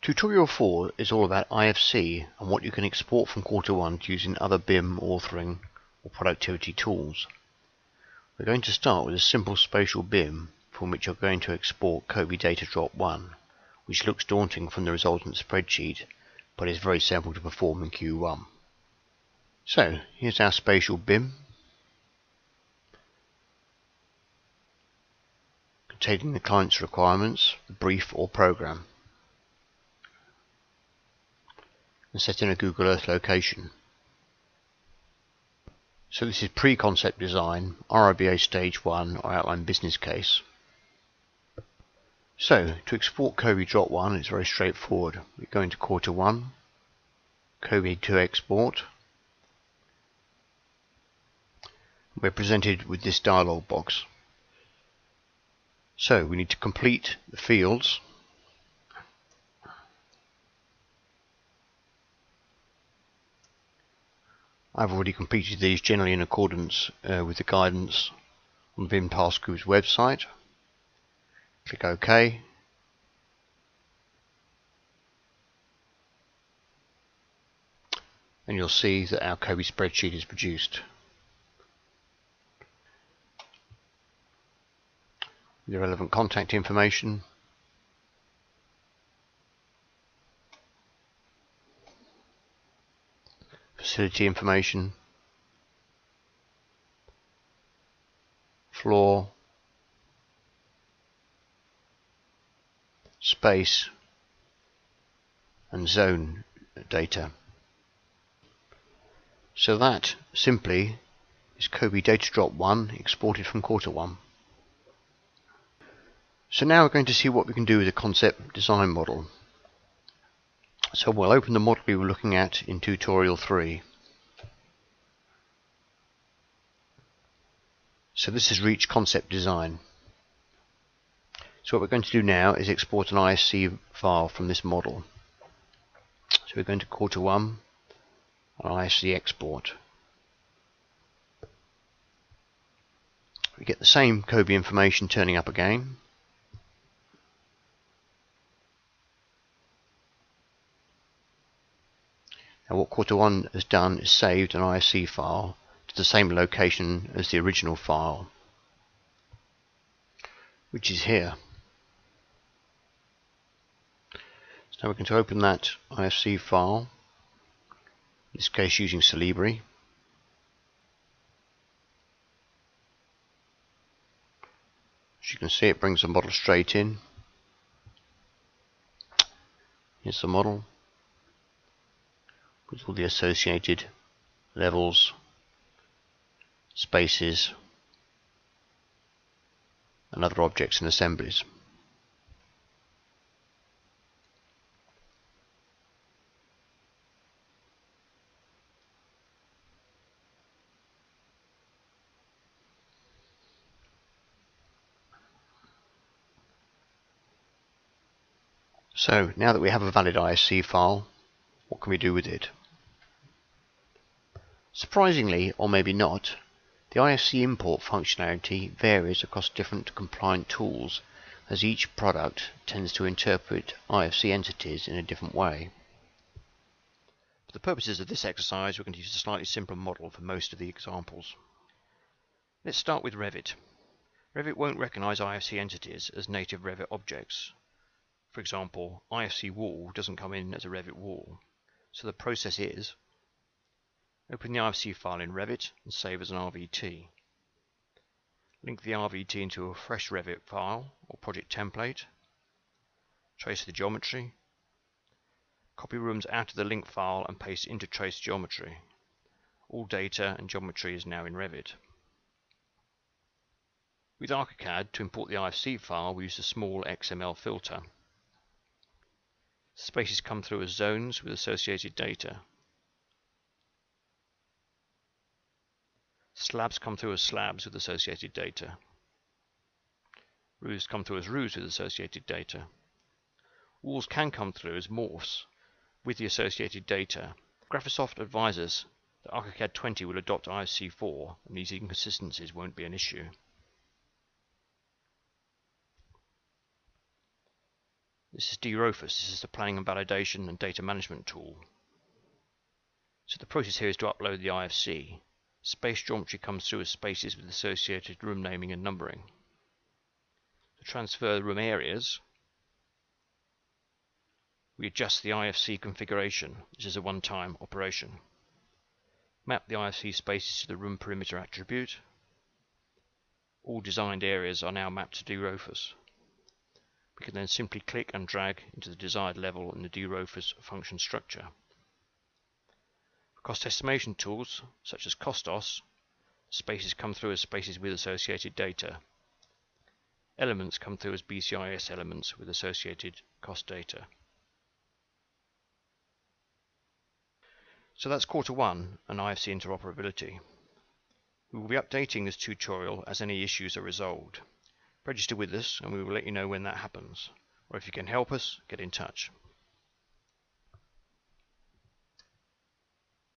Tutorial 4 is all about IFC and what you can export from Quarter One using other BIM, authoring or productivity tools. We're going to start with a simple spatial BIM from which you're going to export COBie Data Drop 1, which looks daunting from the resultant spreadsheet but is very simple to perform in Q1. So here's our spatial BIM containing the client's requirements, the brief or program, and set in a Google Earth location. So this is pre-concept design, RIBA stage 1 or outline business case. So to export COBie Drop 1 it's very straightforward. We go into Quarter One, COBie to export. We're presented with this dialog box. So we need to complete the fields. I've already completed these generally in accordance with the guidance on the BIM Task Group's website. Click OK. And you'll see that our COBie spreadsheet is produced. With the relevant contact information. Facility information, floor, space and zone data. So that simply is COBie Data Drop 1 exported from Quarter One. So now we're going to see what we can do with the concept design model. So we'll open the model we were looking at in Tutorial 3. So this is Reach Concept Design. So what we're going to do now is export an ISC file from this model. So we're going to Quarter One, ISC export. We get the same COBie information turning up again. Now what Quarter One has done is saved an ISC file to the same location as the original file, which is here. So now we're going to open that ISC file, in this case using Solibri. As you can see, it brings the model straight in. Here's the model with all the associated levels, spaces and other objects and assemblies. So now that we have a valid ISC file, what can we do with it? Surprisingly, or maybe not, the IFC import functionality varies across different compliant tools, as each product tends to interpret IFC entities in a different way. For the purposes of this exercise, we're going to use a slightly simpler model for most of the examples. Let's start with Revit. Revit won't recognize IFC entities as native Revit objects. For example, IFC wall doesn't come in as a Revit wall. So the process is: open the IFC file in Revit and save as an RVT. Link the RVT into a fresh Revit file or project template. Trace the geometry. Copy rooms out of the link file and paste into trace geometry. All data and geometry is now in Revit. With ArchiCAD, to import the IFC file, we use the small XML filter. Spaces come through as zones with associated data. Slabs come through as slabs with associated data. Roofs come through as roofs with associated data. Walls can come through as morphs with the associated data. Graphisoft advises that ArchiCAD 20 will adopt IFC4 and these inconsistencies won't be an issue. This is DROFUS. This is the planning and validation and data management tool. So the process here is to upload the IFC. Space geometry comes through as spaces with associated room naming and numbering. To transfer the room areas, we adjust the IFC configuration. This is a one-time operation. Map the IFC spaces to the room perimeter attribute. All designed areas are now mapped to DROFUS. We can then simply click and drag into the desired level in the DROFUS function structure. For cost estimation tools, such as COSTOS, spaces come through as spaces with associated data. Elements come through as BCIS elements with associated cost data. So that's quarter one and IFC interoperability. We will be updating this tutorial as any issues are resolved. Register with us and we will let you know when that happens. Or if you can help us, get in touch.